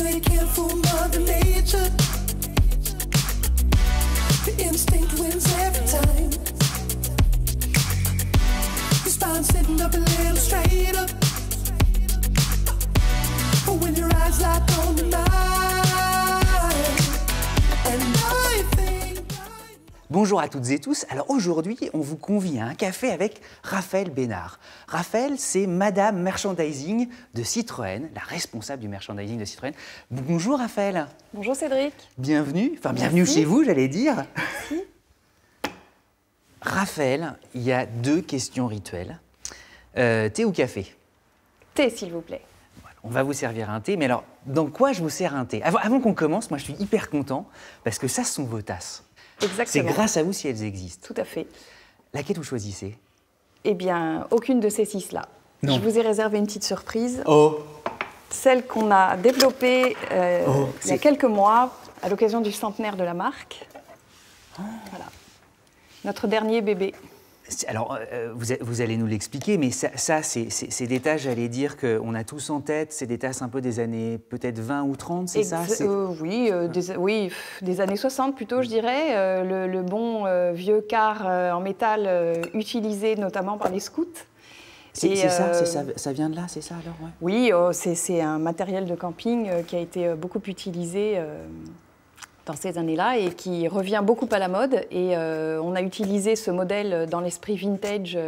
know you can't fool Mother Nature. The instinct wins every time. Your spine sitting up a little straighter. But when your eyes lock on your mind, and I think. Bonjour à toutes et tous. Alors aujourd'hui, on vous convie à un café avec Raphaël Bénard. Raphaël, c'est Madame Merchandising de Citroën, la responsable du merchandising de Citroën. Bonjour Raphaël. Bonjour Cédric. Bienvenue, bienvenue chez vous, j'allais dire. Merci. Raphaël, il y a deux questions rituelles. Thé ou café? Thé, s'il vous plaît. Voilà, on va vous servir un thé, mais alors, dans quoi je vous sers un thé? Avant qu'on commence, moi je suis hyper content, parce que ça, ce sont vos tasses. Exactement. C'est grâce à vous si elles existent. Tout à fait. Laquelle vous choisissez? Eh bien, aucune de ces six-là. Non. Je vous ai réservé une petite surprise. Oh! Celle qu'on a développée il y a c'est- quelques mois à l'occasion du centenaire de la marque. Voilà. Notre dernier bébé. Alors, vous allez nous l'expliquer, mais ça c'est des tasses, j'allais dire, qu'on a tous en tête. C'est des tasses un peu des années peut-être 20 ou 30, c'est ça? Oui, des années 60 plutôt, je dirais. Le bon vieux quart en métal utilisé notamment par les scouts. Ça vient de là, c'est ça alors? Ouais. Oui, c'est un matériel de camping qui a été beaucoup utilisé dans ces années-là et qui revient beaucoup à la mode. Et on a utilisé ce modèle dans l'esprit vintage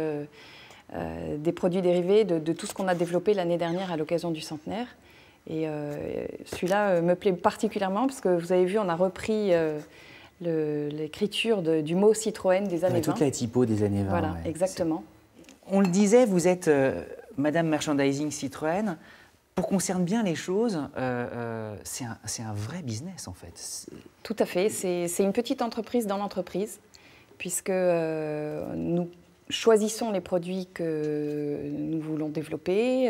des produits dérivés de tout ce qu'on a développé l'année dernière à l'occasion du centenaire. Et celui-là me plaît particulièrement parce que vous avez vu, on a repris l'écriture du mot Citroën des années 20. Toute la typo des années 20. Voilà, ouais. exactement. On le disait, vous êtes Madame Merchandising Citroën. Pour qu'on cerne bien les choses, c'est un vrai business en fait. Tout à fait, c'est une petite entreprise dans l'entreprise, puisque nous choisissons les produits que nous voulons développer.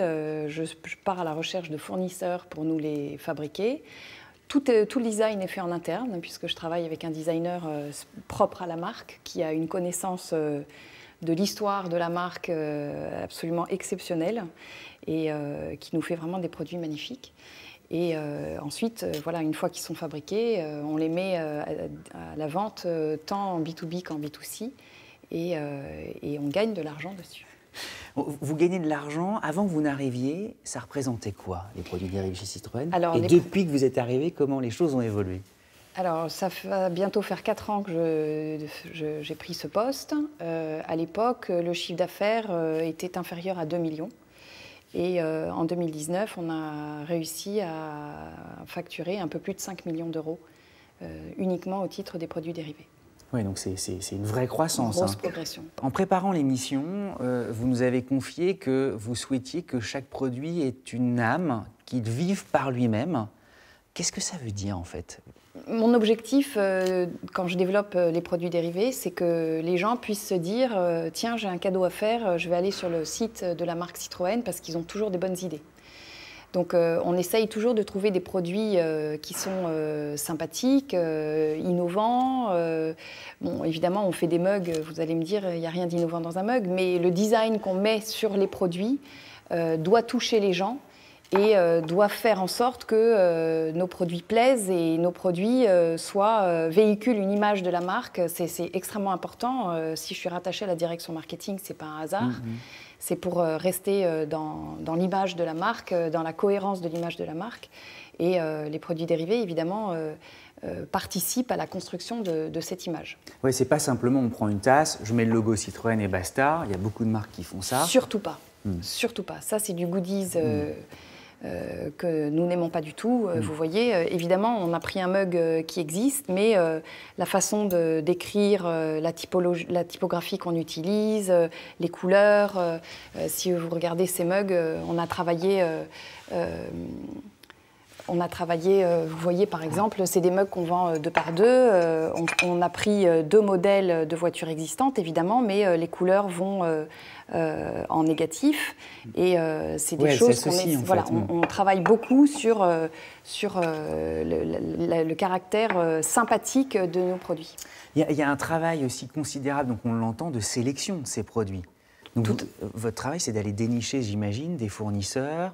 Je pars à la recherche de fournisseurs pour nous les fabriquer. Tout le design est fait en interne, puisque je travaille avec un designer propre à la marque, qui a une connaissance de l'histoire de la marque absolument exceptionnelle et qui nous fait vraiment des produits magnifiques. Et ensuite, voilà, une fois qu'ils sont fabriqués, on les met à la vente tant en B2B qu'en B2C et on gagne de l'argent dessus. Vous gagnez de l'argent. Avant que vous n'arriviez, ça représentait quoi, les produits dérivés chez Citroën? Alors, et depuis que vous êtes arrivé, comment les choses ont évolué? Alors, ça va bientôt faire 4 ans que j'ai pris ce poste. À l'époque, le chiffre d'affaires était inférieur à 2 millions. Et en 2019, on a réussi à facturer un peu plus de 5 millions d'euros uniquement au titre des produits dérivés. Oui, donc c'est une vraie croissance. Grosse progression. En préparant l'émission, vous nous avez confié que vous souhaitiez que chaque produit ait une âme, qu'il vive par lui-même. Qu'est-ce que ça veut dire en fait? Mon objectif, quand je développe les produits dérivés, c'est que les gens puissent se dire tiens, j'ai un cadeau à faire, je vais aller sur le site de la marque Citroën parce qu'ils ont toujours des bonnes idées. Donc on essaye toujours de trouver des produits qui sont sympathiques, innovants. Bon, évidemment, on fait des mugs, vous allez me dire, il n'y a rien d'innovant dans un mug, mais le design qu'on met sur les produits doit toucher les gens et doit faire en sorte que nos produits plaisent et nos produits véhiculent une image de la marque. C'est extrêmement important. Si je suis rattachée à la direction marketing, ce n'est pas un hasard. C'est pour rester dans l'image de la marque, dans la cohérence de l'image de la marque. Et les produits dérivés, évidemment, participent à la construction de cette image. Oui, c'est pas simplement on prend une tasse, je mets le logo Citroën et basta. Il y a beaucoup de marques qui font ça. Surtout pas. Surtout pas. Ça, c'est du goodies que nous n'aimons pas du tout. Vous voyez, évidemment, on a pris un mug qui existe, mais la façon d'écrire, la typographie qu'on utilise, les couleurs, si vous regardez ces mugs, on a travaillé, vous voyez par exemple, c'est des mugs qu'on vend 2 par 2. On a pris 2 modèles de voitures existantes, évidemment, mais les couleurs vont en négatif. Et c'est des choses qu'on est. Voilà, on travaille beaucoup sur le caractère sympathique de nos produits. Il y a un travail aussi considérable, donc on l'entend, de sélection de ces produits. Donc votre travail, c'est d'aller dénicher, j'imagine, des fournisseurs.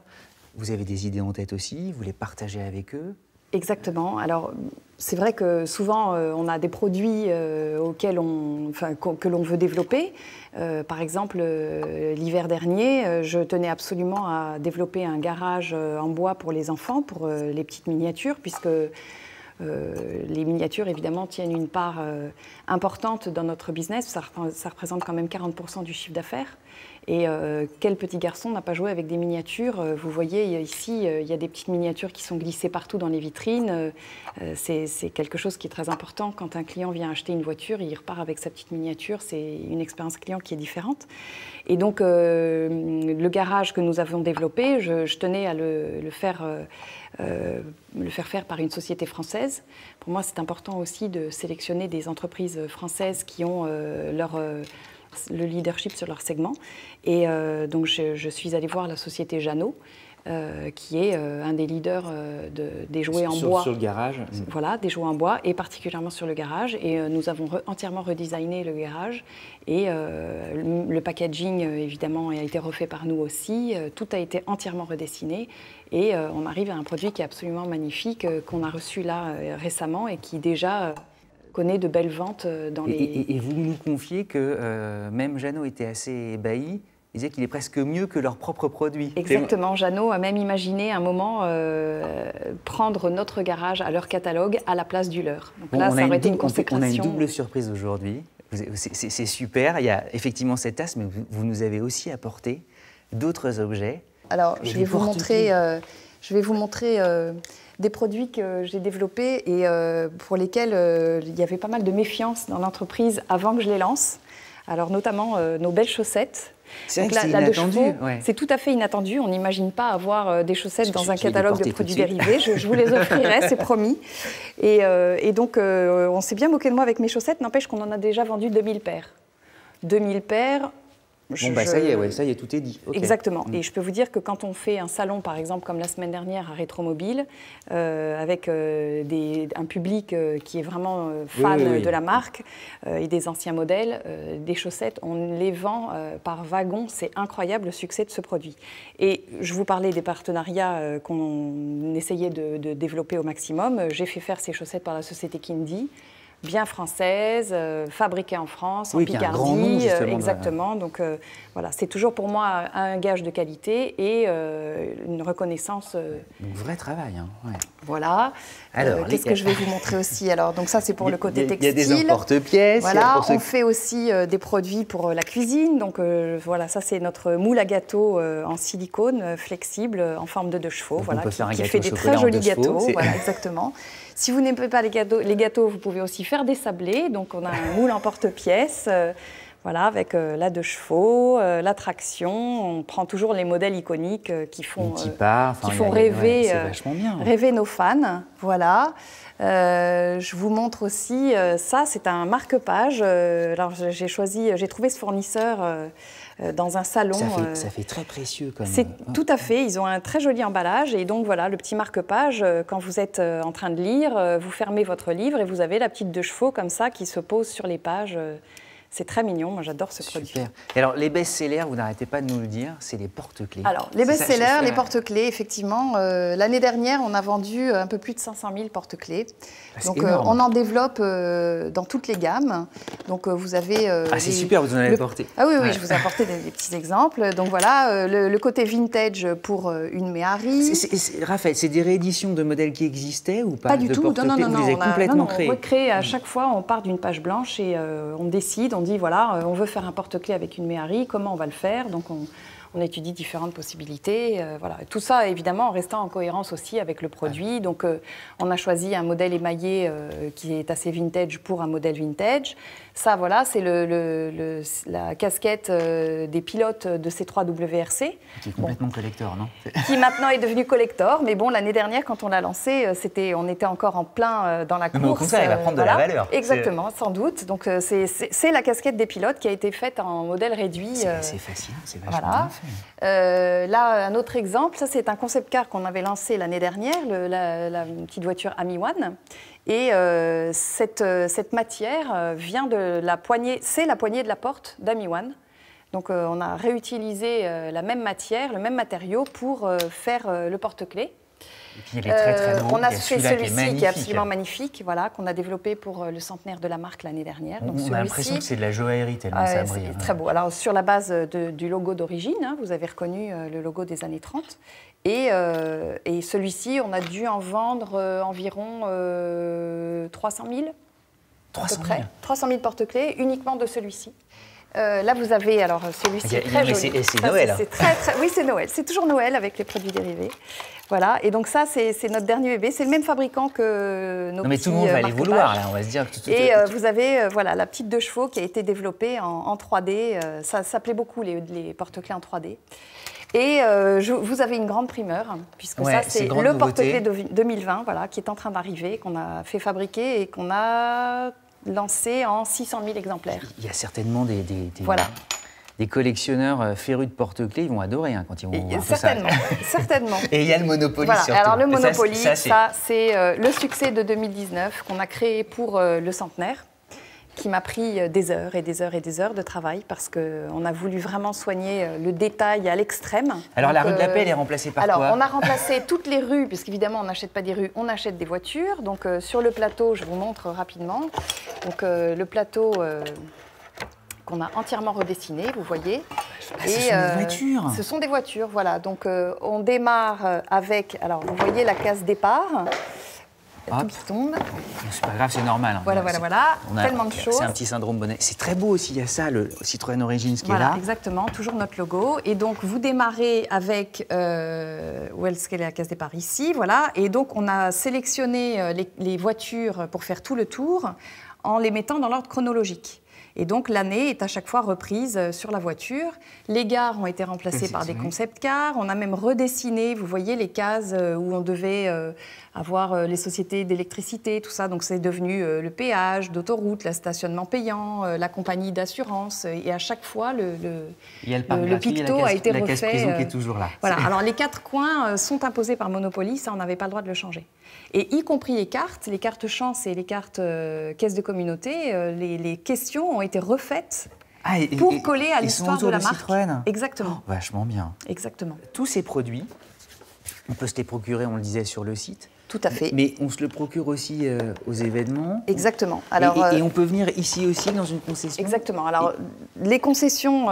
vous avez des idées en tête aussi, vous les partagez avec eux? Exactement. Alors, c'est vrai que souvent, on a des produits que l'on veut développer. Par exemple, l'hiver dernier, je tenais absolument à développer un garage en bois pour les enfants, pour les petites miniatures, puisque les miniatures, évidemment, tiennent une part importante dans notre business. Ça représente quand même 40% du chiffre d'affaires. Et quel petit garçon n'a pas joué avec des miniatures? Vous voyez ici, il y a des petites miniatures qui sont glissées partout dans les vitrines. C'est quelque chose qui est très important. Quand un client vient acheter une voiture, il repart avec sa petite miniature. C'est une expérience client qui est différente. Et donc, le garage que nous avons développé, je tenais à le faire faire par une société française. Pour moi, c'est important aussi de sélectionner des entreprises françaises qui ont le leadership sur leur segment. Et donc, je suis allée voir la société Jeannot, qui est un des leaders des jouets en bois. Sur le garage. Voilà, des jouets en bois, et particulièrement sur le garage. Et nous avons entièrement redesigné le garage. Et le packaging, évidemment, a été refait par nous aussi. Tout a été entièrement redessiné. Et on arrive à un produit qui est absolument magnifique, qu'on a reçu là récemment et qui déjà connaît de belles ventes dans les... Et vous nous confiez que même Jeannot était assez ébahi. Il disait qu'il est presque mieux que leurs propres produits. Exactement. Jeannot a même imaginé un moment prendre notre garage à leur catalogue à la place du leur. Donc là, ça aurait été une consécration. On a une double surprise aujourd'hui. C'est super. Il y a effectivement cette tasse, mais vous nous avez aussi apporté d'autres objets. Alors, je vais vous montrer des produits que j'ai développés et pour lesquels il y avait pas mal de méfiance dans l'entreprise avant que je les lance. Alors, notamment nos belles chaussettes. C'est vrai que c'est inattendu. C'est tout à fait inattendu. On n'imagine pas avoir des chaussettes dans un catalogue de produits dérivés. Je vous les offrirai, c'est promis. Et donc, on s'est bien moqué de moi avec mes chaussettes. N'empêche qu'on en a déjà vendu 2000 paires. 2000 paires. Ça y est, tout est dit. Okay. Exactement. Et je peux vous dire que quand on fait un salon, par exemple, comme la semaine dernière à Rétromobile, avec un public qui est vraiment fan de la marque et des anciens modèles, des chaussettes, on les vend par wagon. C'est incroyable le succès de ce produit. Et je vous parlais des partenariats qu'on essayait de développer au maximum. J'ai fait faire ces chaussettes par la société Kindy, bien française, fabriquée en France, en Picardie. Un grand nom, exactement. Donc voilà, c'est toujours pour moi un gage de qualité et une reconnaissance. Donc vrai travail. Hein. Ouais. Voilà. Qu'est-ce que je vais vous montrer aussi? Alors, donc ça, c'est pour le côté textile. Il y a des emporte-pièces. Voilà, on fait aussi des produits pour la cuisine. Donc voilà, ça, c'est notre moule à gâteau en silicone flexible en forme de 2 chevaux. Voilà, qui fait des très jolis gâteaux. Voilà, exactement. Si vous n'aimez pas les gâteaux, vous pouvez aussi faire des sablés. Donc, on a un moule en porte-pièces, voilà, avec la 2 chevaux, la traction. On prend toujours les modèles iconiques qui font rêver, rêver nos fans. Voilà. Je vous montre aussi, ça, c'est un marque-page. Alors, j'ai trouvé ce fournisseur dans un salon. Ça fait très précieux quand même. Tout à fait, ils ont un très joli emballage et donc voilà, le petit marque-page, quand vous êtes en train de lire, vous fermez votre livre et vous avez la petite 2 chevaux comme ça qui se pose sur les pages. C'est très mignon, moi j'adore ce produit. Super. Et alors les best-sellers, vous n'arrêtez pas de nous le dire, c'est les porte-clés. Alors les best-sellers, les porte-clés, effectivement, l'année dernière on a vendu un peu plus de 500 000 porte-clés. Donc on en développe dans toutes les gammes. Donc vous avez... c'est super, vous en avez apporté. Ah oui, je vous ai apporté des petits exemples. Donc voilà, le côté vintage pour une Méhari. Raphaël, c'est des rééditions de modèles qui existaient ou pas? Pas du tout, non. Vous les avez complètement créés. On recrée à chaque fois, on part d'une page blanche et on décide, on dit voilà, on veut faire un porte-clés avec une Méhari, comment on va le faire? Donc on étudie différentes possibilités. Voilà. Tout ça, évidemment, en restant en cohérence aussi avec le produit. Donc on a choisi un modèle émaillé qui est assez vintage pour un modèle vintage. Ça, voilà, c'est la casquette des pilotes de C3WRC. Qui est complètement collector, non? Qui maintenant est devenu collector. Mais bon, l'année dernière, quand on l'a lancé, on était encore en plein dans la course. Mais au contraire, elle va prendre de la valeur. Exactement, sans doute. Donc c'est la casquette des pilotes qui a été faite en modèle réduit. C'est fascinant, c'est vachement bien fait. Là, un autre exemple, ça c'est un concept car qu'on avait lancé l'année dernière, la petite voiture Ami One. Et cette matière vient de la poignée, c'est la poignée de la porte d'Ami One. Donc on a réutilisé la même matière, le même matériau pour faire le porte-clés. Et puis il est très très beau. On a Il y fait celui-là celui-ci qui est absolument magnifique, voilà, qu'on a développé pour le centenaire de la marque l'année dernière. Donc on a l'impression que c'est de la joaillerie tellement ça brille. C'est très beau. Alors sur la base du logo d'origine, hein, vous avez reconnu le logo des années 30. Et celui-ci, on a dû en vendre environ 300 000. 300 000. 300 000 porte-clés uniquement de celui-ci. Là, vous avez alors celui-ci est très joli. Et c'est Noël. Oui, c'est Noël. C'est toujours Noël avec les produits dérivés. Voilà. Et donc ça, c'est notre dernier bébé. C'est le même fabricant que nos petits. Non, mais tout le monde va les vouloir là. On va se dire. Et vous avez voilà la petite 2 chevaux qui a été développée en 3D. Ça plaît beaucoup les porte-clés en 3D. Et vous avez une grande primeur, puisque ça, c'est le porte-clés 2020, voilà, qui est en train d'arriver, qu'on a fait fabriquer et qu'on a lancé en 600 000 exemplaires. Il y a certainement des collectionneurs férus de porte-clés, ils vont adorer hein, quand ils vont voir certainement, ça. certainement. Et il y a le Monopoly voilà. surtout. Alors le Monopoly, ça c'est le succès de 2019 qu'on a créé pour le centenaire, qui m'a pris des heures et des heures et des heures de travail parce qu'on a voulu vraiment soigner le détail à l'extrême. Alors la rue de la Paix, elle est remplacée par quoi? Alors on a remplacé toutes les rues, puisqu'évidemment on n'achète pas des rues, on achète des voitures. Donc sur le plateau, je vous montre rapidement. Donc le plateau qu'on a entièrement redessiné, vous voyez. Ah, ce sont des voitures. Ce sont des voitures, voilà. Donc on démarre avec, alors vous voyez la case départ. Tout qui tombe. C'est pas grave, c'est normal. Hein. Voilà. Tellement de choses. C'est un petit syndrome bonnet. C'est très beau aussi, il y a ça, le Citroën Origins qui est là. Exactement, toujours notre logo. Et donc, vous démarrez avec, où est-ce qu'elle est la case départ ici, voilà. Et donc, on a sélectionné les voitures pour faire tout le tour en les mettant dans l'ordre chronologique. Et donc, l'année est à chaque fois reprise sur la voiture. Les gares ont été remplacées par des concept cars. On a même redessiné, vous voyez, les cases où on devait avoir les sociétés d'électricité, tout ça. Donc, c'est devenu le péage d'autoroute, le stationnement payant, la compagnie d'assurance. Et à chaque fois, le picto a été refait. La caisse prison qui est toujours là. Voilà. Alors, les 4 coins sont imposés par Monopoly. Ça, on n'avait pas le droit de le changer. Et y compris les cartes chance et les cartes caisse de communauté, les questions ont été refaites pour coller à l'histoire de la marque. Citroën. Exactement. Oh, vachement bien. Exactement. Tous ces produits, on peut se les procurer, on le disait, sur le site. Tout à fait. Mais on se le procure aussi aux événements. Exactement. Alors, et on peut venir ici aussi dans une concession. Exactement. Alors, les concessions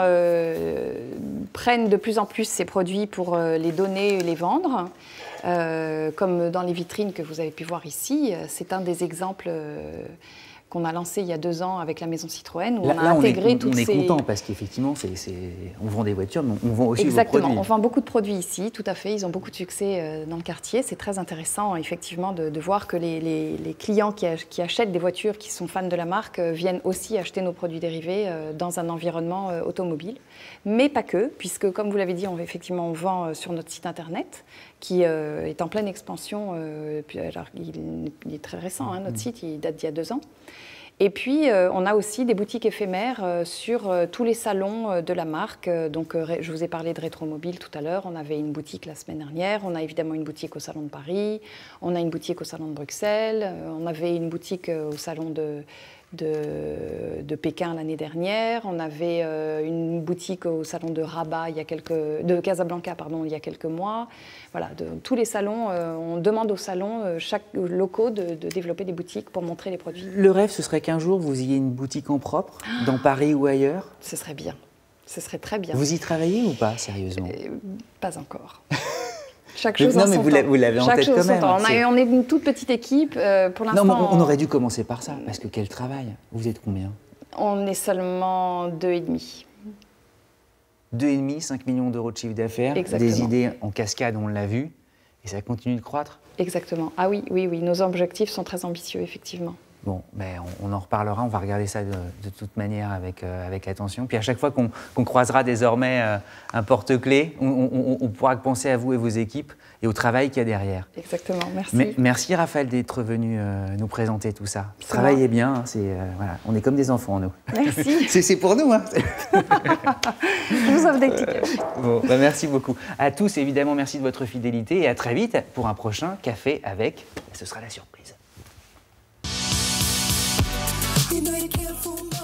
prennent de plus en plus ces produits pour les donner et les vendre. Comme dans les vitrines que vous avez pu voir ici, c'est un des exemples qu'on a lancé il y a 2 ans avec la maison Citroën, où on a intégré toutes ces... On est content parce qu'effectivement, on vend des voitures, mais on vend aussi vos produits. Exactement, on vend beaucoup de produits ici, tout à fait. Ils ont beaucoup de succès dans le quartier. C'est très intéressant, effectivement, de voir que les clients qui achètent des voitures, qui sont fans de la marque, viennent aussi acheter nos produits dérivés dans un environnement automobile. Mais pas que, puisque, comme vous l'avez dit, on vend sur notre site internet, qui est en pleine expansion. Alors, il est très récent, hein, notre site, il date d'il y a 2 ans. Et puis, on a aussi des boutiques éphémères sur tous les salons de la marque. Donc, je vous ai parlé de Rétromobile tout à l'heure. On avait une boutique la semaine dernière. On a évidemment une boutique au Salon de Paris. On a une boutique au Salon de Bruxelles. On avait une boutique au Salon de Pékin l'année dernière. On avait une boutique au Salon de Rabat, de Casablanca, il y a quelques mois. Voilà, tous les salons, on demande aux salons, chaque locaux, de développer des boutiques pour montrer les produits. Le rêve, ce serait qu'un jour, vous ayez une boutique en propre, dans Paris ou ailleurs? Ce serait bien. Ce serait très bien. Vous y travaillez ou pas, sérieusement? Pas encore. Chaque chose en son temps. Vous l'avez en tête quand même. On est une toute petite équipe. Pour l'instant, non, mais on aurait dû commencer par ça, parce que quel travail. Vous êtes combien? On est seulement 2,5. 2,5, 5 millions d'euros de chiffre d'affaires, des idées en cascade, on l'a vu, et ça continue de croître? Exactement. Ah oui, nos objectifs sont très ambitieux, effectivement. Bon, mais on en reparlera, on va regarder ça de toute manière avec attention. Puis à chaque fois qu'on croisera désormais un porte-clés, on pourra penser à vous et vos équipes et au travail qu'il y a derrière. Exactement, merci. Merci Raphaël d'être venu nous présenter tout ça. Travaillez bien, hein, voilà, on est comme des enfants, nous. Merci. C'est pour nous. Hein. Je vous offre des tickets. Bon, merci beaucoup. À tous, évidemment, merci de votre fidélité et à très vite pour un prochain café avec... Ce sera la surprise. You know you can't fool me.